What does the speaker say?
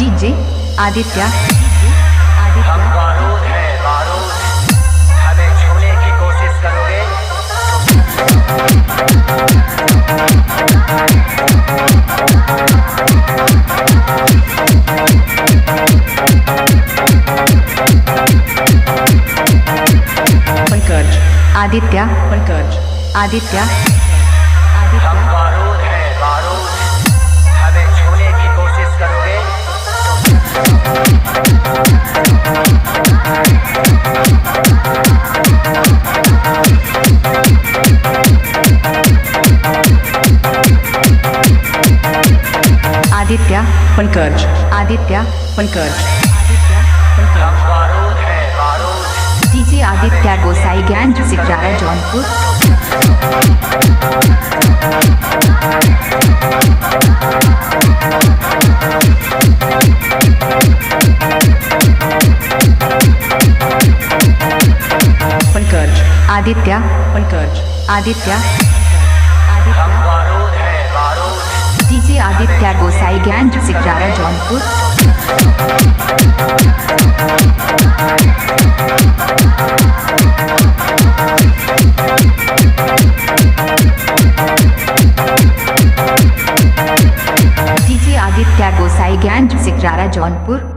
DJ Aditya हम बारूद हैं बारूद, हमें छूने की कोशिश करोगे पंकज आदित्य पंकज आदित्य हम बारूद हैं बारूद, हमें छूने की कोशिश करोगे आदित्य पंकज आदित्य पंकज हम बारूद हैं बारूद, डीजे आदित्य गोसाईगंज सिकरारा जौनपुर। पंकज आदित्य पंकज आदित्य हम बारूद हैं बारूद, डीजे आदित्य गोसाईगंज सिकरारा जौनपुर।